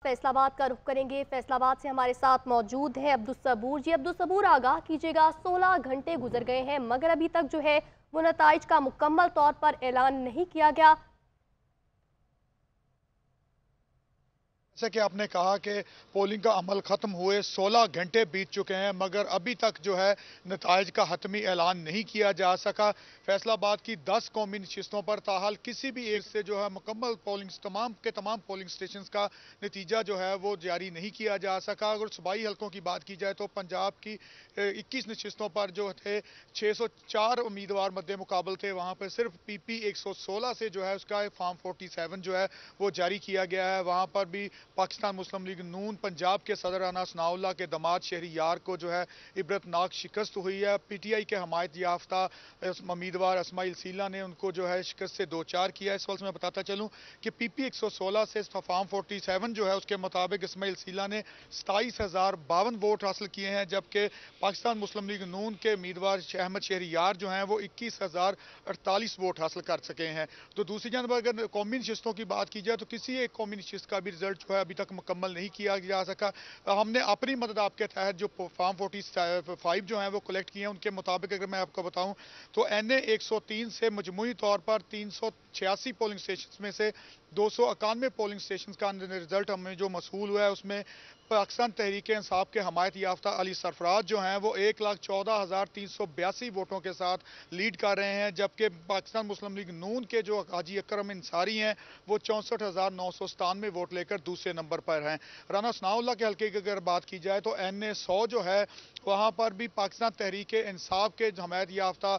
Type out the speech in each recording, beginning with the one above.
फैसलाबाद का रुख करेंगे। फैसलाबाद से हमारे साथ मौजूद हैं अब्दुल सबूर जी। अब्दुल सबूर, आगाह कीजिएगा, 16 घंटे गुजर गए हैं मगर अभी तक जो है वो नताइज का मुकम्मल तौर पर ऐलान नहीं किया गया। जैसे कि आपने कहा कि पोलिंग का अमल खत्म हुए 16 घंटे बीत चुके हैं मगर अभी तक जो है नताइज का हतमी ऐलान नहीं किया जा सका। फैसलाबाद की 10 कौमी नशिस्तों पर ताहाल किसी भी एक से जो है मुकम्मल पोलिंग तमाम पोलिंग स्टेशन का नतीजा जो है वो जारी नहीं किया जा सका। अगर सूबाई हल्कों की बात की जाए तो पंजाब की 21 नशिस्तों पर जो थे 604 उम्मीदवार मद्दे मुकाबल थे, वहाँ पर सिर्फ PP 116 से जो है उसका फॉर्म 47 जो है वो जारी किया गया है। वहाँ पर भी पाकिस्तान मुस्लिम लीग नून पंजाब के सदर राना सनाउल्लाह के दमाद शहरियार को जो है इबरतनाक शिकस्त हुई है। PTI के हमायत याफ्ता उम्मीदवार इस्माइल सीला ने उनको जो है शिकस्त से दो चार किया। इस वक्त मैं बताता चलूं कि PP 116 से फॉर्म 47 जो है उसके मुताबिक इस्माइल सीला ने 27,052 वोट हासिल किए हैं, जबकि पाकिस्तान मुस्लिम लीग नून के उम्मीदवार अहमद शहरियार जो हैं वो 21,048 वोट हासिल कर सके हैं। तो दूसरी जानब अगर कौमी नशिस्तों की बात की जाए तो किसी एक कौमी नशिस्त का भी रिजल्ट जो है अभी तक मुकम्मल नहीं किया जा सका। हमने अपनी मदद आपके तहत जो फॉर्म 45 जो है वो कलेक्ट किए हैं, उनके मुताबिक अगर मैं आपको बताऊं तो NA 103 से मजमूई तौर पर 386 पोलिंग स्टेशन में से 291 पोलिंग स्टेशन का रिजल्ट हमें जो मसूल हुआ है उसमें पाकिस्तान तहरीक इंसाफ के हमायत याफ्ता अली सरफराज जो हैं वो 1,14,382 वोटों के साथ लीड कर रहे हैं, जबकि पाकिस्तान मुस्लिम लीग नून के जो हाजी अकरम इंसारी हैं वो 64,997 वोट लेकर दूसरे नंबर पर हैं। राना सनाउल्लाह के हल्के की अगर बात की जाए तो NA 100 जो है वहाँ पर भी पाकिस्तान तहरीक इंसाफ के हमायत याफ्ता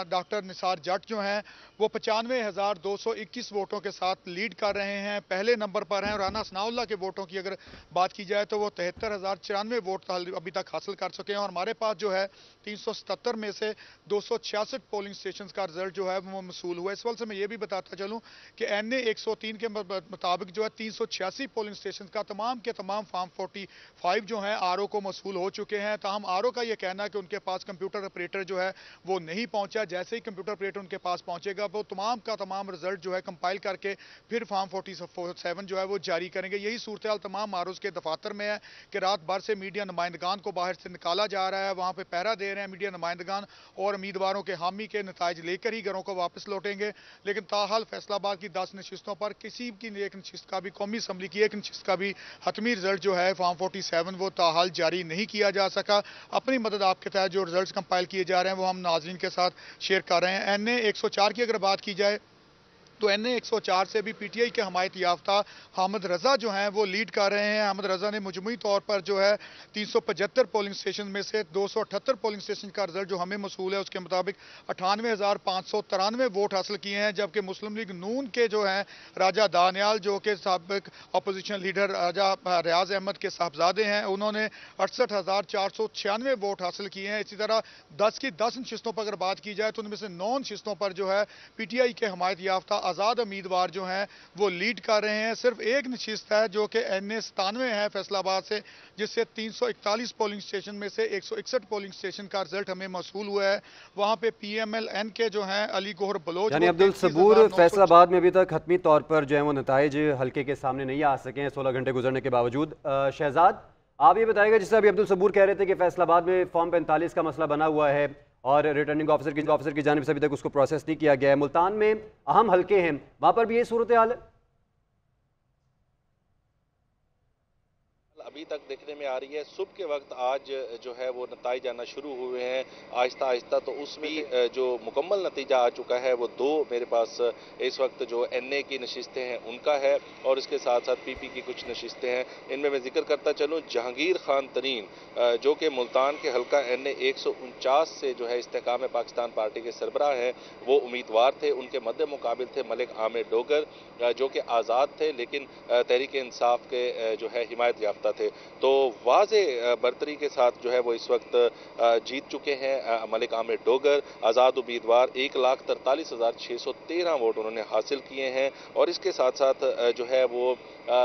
डॉक्टर निसार जट जो हैं वो 95,221 वोटों के साथ लीड कर रहे हैं, पहले नंबर पर हैं। राना सनाउल्लाह के वोटों की अगर बात की जाए तो वो 73,094 वोट अभी तक हासिल कर चुके हैं और हमारे पास जो है 377 में से 266 पोलिंग स्टेशन का रिजल्ट जो है वो मसूल हुआ। इस वक्त से मैं ये भी बताता चलूं कि NA 103 के मुताबिक जो है 386 पोलिंग स्टेशन का तमाम के तमाम फॉर्म 45 जो है RO को मसूल हो चुके हैं। ताहम RO का ये कहना है कि उनके पास कंप्यूटर ऑपरेटर जो है वो नहीं पहुंचा। जैसे ही कंप्यूटर ऑपरेटर उनके पास पहुंचेगा वो तमाम का तमाम रिजल्ट जो है कंपाइल करके फिर फॉर्म 47 जो है वो जारी करेंगे। यही सूरत हाल तमाम ROs के दफातर में है कि रात भर से मीडिया नुमाइंदगान को बाहर से निकाला जा रहा है, वहां पे पहरा दे रहे हैं मीडिया नुमाइंदगान और उम्मीदवारों के हामी के नताइज लेकर ही घरों को वापस लौटेंगे। लेकिन ताहाल फैसलाबाद की 10 नशिस्तों पर किसी की एक नशिस्त का भी, कौमी असम्बली की एक नशिस्त का भी हतमी रिजल्ट जो है फॉर्म 47 वो ताहाल जारी नहीं किया जा सका। अपनी मदद आपके तहत जो रिजल्ट कंपाइल किए जा रहे हैं वो हम नाजरीन के साथ शेयर कर रहे हैं। NA 104 की अगर बात की जाए तो NA 104 से भी PTI के हमायत याफ्ता हामिद रजा जो हैं वो लीड कर रहे हैं। हामिद रजा ने मजमूई तौर पर जो है 375 पोलिंग स्टेशन में से 278 पोलिंग स्टेशन का रिजल्ट जो हमें मसूल है उसके मुताबिक 98,593 वोट हासिल किए हैं, जबकि मुस्लिम लीग नून के जो हैं राजा दानियाल जो कि साबिक अपोजिशन लीडर राजा रियाज अहमद के साहबजादे हैं, उन्होंने 68,496 वोट हासिल किए हैं। इसी तरह 10 की 10 नशिस्तों पर अगर बात की जाए तो उनमें से 9 नशिस्तों पर जो है PTI के हमायत याफ्ता आजाद उम्मीदवार जो हैं वो लीड कर रहे हैं। सिर्फ एक नशिस्त है जो कि NA 97 है फैसलाबाद से, जिससे 341 पोलिंग स्टेशन में से 161 पोलिंग स्टेशन का रिजल्ट हमें मसूल हुआ है। वहां पे PMLN के जो हैं अली गोहर बलोच यानी अब्दुल सबूर फैसलाबाद में अभी तक हतमी तौर पर जो है वो नताइज हल्के के सामने नहीं आ सके हैं 16 घंटे गुजरने के बावजूद। शहजाद, आप ये बताइएगा, जिससे अभी अब्दुल सबूर कह रहे थे कि फैसलाबाद में फॉर्म 45 का मसला बना हुआ है और रिटर्निंग ऑफिसर की जानिब से अभी तक उसको प्रोसेस नहीं किया गया है, मुल्तान में अहम हल्के हैं, वहां पर भी ये सूरत हाल है? अभी तक देखने में आ रही है। सुबह के वक्त आज जो है वो नतीजे आना शुरू हुए हैं आहिस्ता आहिस्ता, तो उसमें जो मुकम्मल नतीजा आ चुका है वो 2 मेरे पास इस वक्त जो NA की नशिस्तें हैं उनका है और इसके साथ साथ PP की कुछ नशिस्तें हैं। इनमें मैं जिक्र करता चलूँ, जहांगीर खान तरीन जो कि मुल्तान के हल्का NA 149 से जो है इस्तेकाम पाकिस्तान पार्टी के सरबराह हैं, वो उम्मीदवार थे। उनके मद्दे मुकाबिल थे मलिक आमिर डोगर जो कि आज़ाद थे लेकिन तहरीक इंसाफ के जो है हिमायत याफ्ता थे। थे, तो वाज़े बरतरी के साथ जो है वो इस वक्त जीत चुके हैं मलिक आमिर डोगर। आज़ाद उम्मीदवार 1,43,613 वोट उन्होंने हासिल किए हैं और इसके साथ साथ जो है वो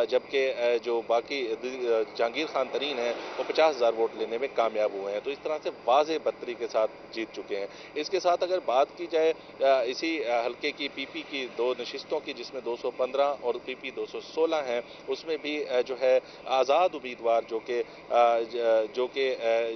जबकि जो बाकी जहांगीर खान तरीन है वो 50,000 वोट लेने में कामयाब हुए हैं। तो इस तरह से वाज़े बरतरी के साथ जीत चुके हैं। इसके साथ अगर बात की जाए इसी हल्के की पीपी की 2 नशिस्तों की, जिसमें 215 और पीपी 216 हैं, उसमें भी जो है आज़ाद उम्मीदवार जो कि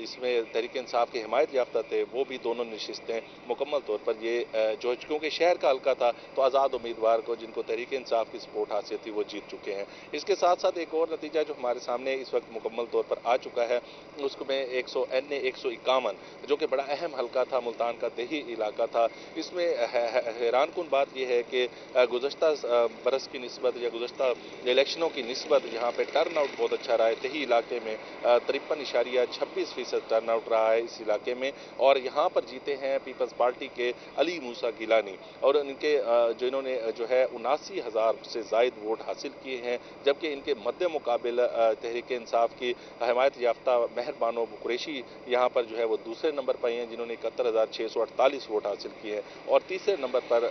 इसमें तहरीक इंसाफ के हिमायत याफ्ता थे, वो भी दोनों नशिस्तें मुकम्मल तौर पर ये जो क्योंकि शहर का हल्का था तो आज़ाद उम्मीदवार को जिनको तहरीक इंसाफ की सपोर्ट हासिल थी वो जीत चुके हैं। इसके साथ साथ एक और नतीजा जो हमारे सामने इस वक्त मुकम्मल तौर पर आ चुका है, उसमें 151 जो कि बड़ा अहम हल्का था, मुल्तान का दही इलाका था। इसमें हैरानकुन बात यह है कि गुज़श्ता बरस की निस्बत या गुज़श्ता इलेक्शनों की निस्बत यहाँ पे टर्न आउट बहुत अच्छा रहा है। दही इलाके में 53.26% टर्न आउट रहा है इस इलाके में और यहाँ पर जीते हैं पीपल्स पार्टी के अली मूसा गिलानी और इनके जिन्होंने जो है 79,000 से ज़ायद वोट हासिल किए हैं, जबकि इनके मद्दे मुकाबिल तहरीक इंसाफ की हिमायत याफ्ता महर बानो कुरैशी यहाँ पर जो है वो दूसरे नंबर पर हैं, जिन्होंने 71,648 वोट हासिल किए हैं और तीसरे नंबर पर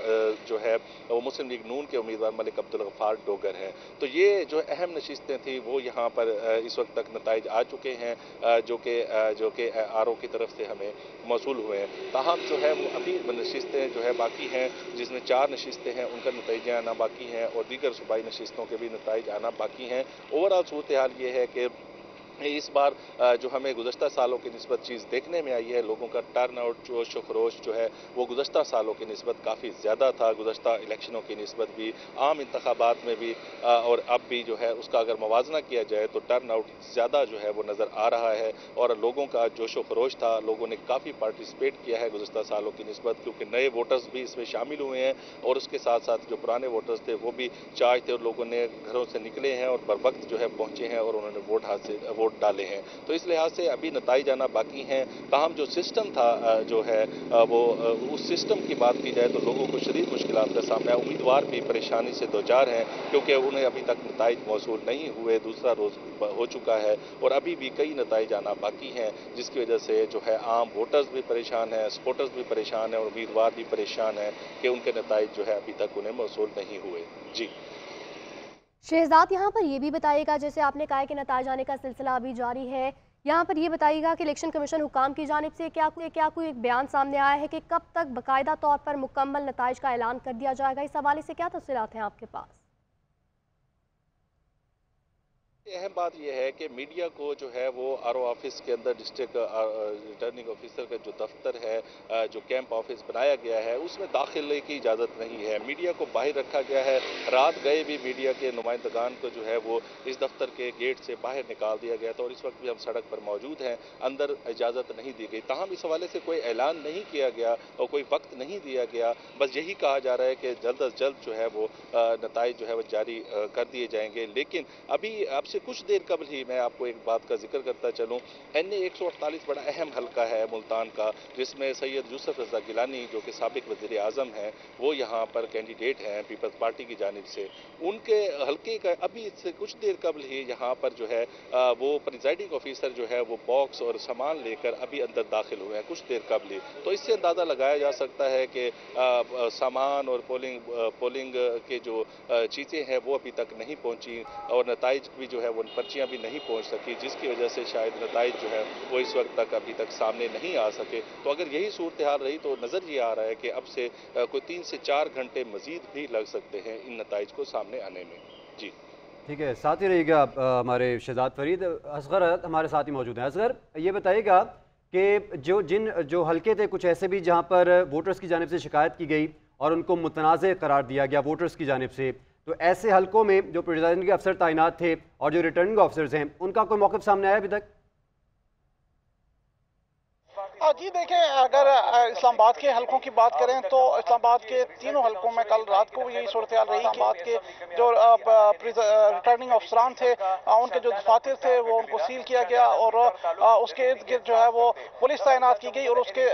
जो है वो मुस्लिम लीग नून के उम्मीदवार मलिक अब्दुल गफ्फार डोगर हैं। तो ये जो अहम नशिस्तें थी वो यहाँ पर इस वक्त तक नताइज आ चुके हैं जो कि आरओ की तरफ से हमें मौसूल हुए हैं। ताहम जो है वो अभी नशिस्तें जो है बाकी हैं, जिसमें 4 नशिस्तें हैं उनका नतीजे आना बाकी हैं और दीगर सूबाई नशिस्तों के भी नताइज आना बाकी हैं। ओवरऑल सूरत हाल ये है कि इस बार जो हमें गुज़श्ता सालों की निस्बत चीज़ देखने में आई है, लोगों का टर्न आउट जोश व खरोश जो है वो गुज़श्ता सालों की निस्बत काफ़ी ज़्यादा था। गुज़श्ता इलेक्शनों की निस्बत भी, आम इंतखाबात में भी और अब भी जो है उसका अगर मवाजना किया जाए तो टर्न आउट ज़्यादा जो है वो नज़र आ रहा है और लोगों का जोश व खरोश था। लोगों ने काफ़ी पार्टिसिपेट किया है गुज़श्ता सालों की निस्बत, क्योंकि नए वोटर्स भी इसमें शामिल हुए हैं और उसके साथ साथ जो पुराने वोटर्स थे वो भी चार्ज थे और लोगों ने घरों से निकले हैं और बर वक्त जो है पहुँचे हैं और उन्होंने वोट डाले हैं। तो इस लिहाज से अभी नताइज आना बाकी हैं। ताहम जो सिस्टम था जो है वो उस सिस्टम की बात की जाए तो लोगों को शदीद मुश्किलात का सामना है। उम्मीदवार भी परेशानी से दो चार हैं क्योंकि उन्हें अभी तक नताइज मौसूल नहीं हुए, दूसरा रोज़ हो चुका है और अभी भी कई नताइज आना बाकी हैं, जिसकी वजह से जो है आम वोटर्स भी परेशान हैं, सपोर्टर्स भी परेशान हैं और उम्मीदवार भी परेशान हैं कि उनके नताइज जो है अभी तक उन्हें मौसूल नहीं हुए। जी शहजाद, यहाँ पर ये भी बताइएगा, जैसे आपने कहा कि नताइज आने का सिलसिला अभी जारी है, यहाँ पर ये बताइएगा कि इलेक्शन कमीशन हुकाम की जानिब से क्या कोई एक बयान सामने आया है कि कब तक बाकायदा तौर पर मुकम्मल नताइज का ऐलान कर दिया जाएगा? इस हवाले से क्या तफसीलात हैं आपके पास? अहम बात यह है कि मीडिया को जो है वो आरओ ऑफिस के अंदर डिस्ट्रिक्ट रिटर्निंग ऑफिसर का जो दफ्तर है, जो कैंप ऑफिस बनाया गया है, उसमें दाखिले की इजाज़त नहीं है। मीडिया को बाहर रखा गया है। रात गए भी मीडिया के नुमाइंदगान को जो है वो इस दफ्तर के गेट से बाहर निकाल दिया गया था और इस वक्त भी हम सड़क पर मौजूद हैं, अंदर इजाज़त नहीं दी गई। ताहम इस हवाले से कोई ऐलान नहीं किया गया और कोई वक्त नहीं दिया गया। बस यही कहा जा रहा है कि जल्द अज जल्द जो है वो नताइज जो है वो जारी कर दिए जाएंगे। लेकिन अभी आपसे कुछ देर कबल ही मैं आपको एक बात का जिक्र करता चलूं, NA 148 बड़ा अहम हल्का है मुल्तान का, जिसमें सैयद यूसुफ रज़ा गिलानी जो कि साबिक वज़ीर आज़म हैं वो यहाँ पर कैंडिडेट हैं पीपल्स पार्टी की जानिब से। उनके हल्के का अभी इससे कुछ देर कबल ही यहाँ पर जो है वो प्रिजाइडिंग ऑफिसर जो है वो बॉक्स और सामान लेकर अभी अंदर दाखिल हुए हैं कुछ देर कबल ही। तो इससे अंदाज़ा लगाया जा सकता है कि सामान और पोलिंग के जो चीज़ें हैं वो अभी तक नहीं पहुँची और नताइज भी जो है वो पर्चियां भी नहीं पहुंच सकी, जिसकी वजह से शायद नताइज जो है वो इस वक्त तक अभी तक सामने नहीं आ सके। तो अगर यही सूरत हाल रही तो नज़र ये आ रहा है कि अब से कोई 3 से 4 घंटे मजीद भी लग सकते हैं इन नताइज को सामने आने में। जी ठीक है, साथ ही रहिएगा हमारे शहजाद फरीद। असगर हमारे साथ ही मौजूद हैं। असगर, ये बताइएगा कि जो हल्के थे कुछ ऐसे भी जहाँ पर वोटर्स की जानिब से शिकायत की गई और उनको मुतनाज़ करार दिया गया वोटर्स की जानिब से, तो ऐसे हलकों में जो प्रिजाइडिंग अफसर तैनात थे और जो रिटर्निंग ऑफिसर्स हैं उनका कोई मौक़िफ़ सामने आया अभी तक? जी देखें, अगर इस्लामाबाद के हलकों की बात करें तो इस्लामाबाद के तीनों हलकों में कल रात को भी यही सूरत हाल रही। इस्लामाबाद के जो रिटर्निंग अफसरान थे, उनके जो दफातर थे वो उनको सील किया गया और उसके इर्द गिर्द जो है वो पुलिस तैनात की गई और उसके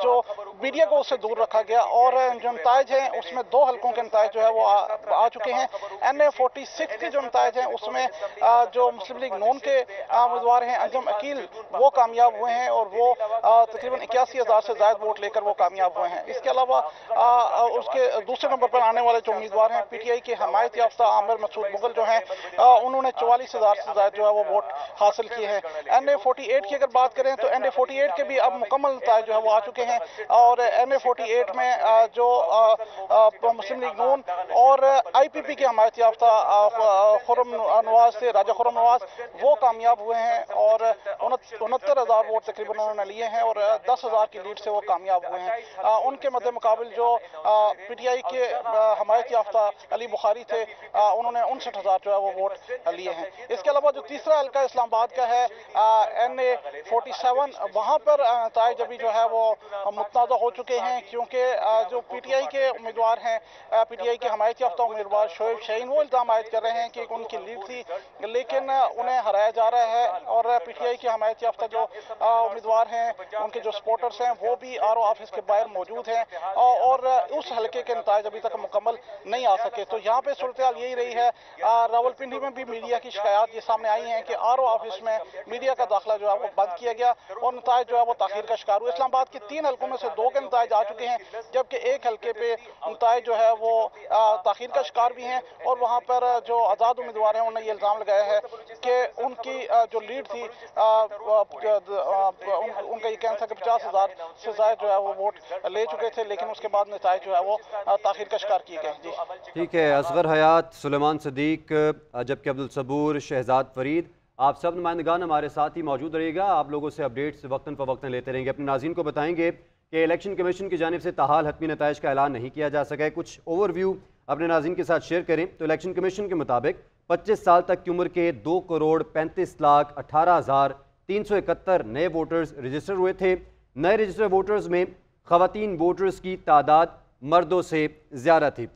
जो मीडिया को उससे दूर रखा गया। और जो नताइज हैं उसमें 2 हलकों के नताइज जो है वो आ चुके हैं। NA46 के जो नताइज हैं उसमें जो मुस्लिम लीग नून के उम्मीदवार हैं अंजुम अकील, वो कामयाब हुए हैं और वो तकरीबन 81,000 से ज्यादा वोट लेकर वो कामयाब हुए हैं। इसके अलावा उसके दूसरे नंबर पर आने वाले जो उम्मीदवार हैं PTI के हमायत याफ्ता आमिर मसूद मुगल जो हैं, उन्होंने 44,000 से ज्यादा जो है वो वोट हासिल किए हैं। NA48 की अगर बात करें तो NA48 के भी अब मुकम्मल नताइज जो है वो आ चुके हैं और NA48 में जो मुस्लिम लीग नून और IPP के हमायत याफ्ता खुर्रम नवाज थे, राजा खुर्रम नवाज, वो कामयाब हुए हैं और 69,000 वोट तकरीबन उन्होंने लिए हैं और 10,000 की लीड से वो कामयाब हुए हैं। उनके मद्दे मुकाबिल जो PTI के हमायत याफ्ता अली बुखारी थे, उन्होंने 59,000 जो है वो वोट लिए हैं। इसके अलावा जो तीसरा हल्का इस्लामाबाद का है NA47, वहाँ पर नताइज अभी जो है वो मुतनाज़ा हो चुके हैं क्योंकि जो PTI के उम्मीदवार हैं, PTI के हमायत याफ्ता उम्मीदवार शोएब शाहीन, वो इल्ज़ाम आयद कर रहे हैं कि उनकी लीड थी लेकिन उन्हें हराया जा रहा है और PTI के हमायत याफ्ता जो उम्मीदवार हैं, उनके जो सपोर्टर्स हैं, वो भी RO ऑफिस के बाहर मौजूद हैं और उस हल्के के नताइज अभी तक मुकम्मल नहीं आ सके। तो यहाँ पे सूरत हाल यही रही है। रावलपिंडी में भी मीडिया की शिकायत ये सामने आई हैं कि RO ऑफिस में मीडिया का दाखिला जो है वो बंद किया गया और नताइज जो है वो ताखीर का शिकार हुए। इस्लामाबाद के 3 हल्कों में से 2 के नताइज आ चुके हैं जबकि एक हल्के पे नताइज जो है वो ताखीर का शिकार भी हैं और वहाँ पर जो आज़ाद उम्मीदवार हैं उन्होंने ये इल्ज़ाम लगाया है कि उनकी जो लीड थी, उनका ये कहना था कि 50,000 से ज्यादा जो है वो वोट ले चुके थे लेकिन उसके बाद नताइज जो है वो ताखीर का शिकार किए गए। जी ठीक है। असगर हयात, सुलेमान सदीक, जबकि अब्दुल सबूर, शहजाद फरीद, आप सब नुमाइंदगान हमारे साथ ही मौजूद रहिएगा। आप लोगों से अपडेट्स वक्तन फ़वक्तन लेते रहेंगे। अपने नाज़रीन को बताएंगे कि इलेक्शन कमीशन की जानिब से ताहाल हतमी नताइज का ऐलान नहीं किया जा सका है। कुछ ओवरव्यू अपने नाज़रीन के साथ शेयर करें तो इलेक्शन कमीशन के मुताबिक 25 साल तक की उम्र के 2,35,18,371 नए वोटर्स रजिस्टर हुए थे। नए रजिस्टर वोटर्स में ख़वातीन वोटर्स की तादाद मर्दों से ज़्यादा थी।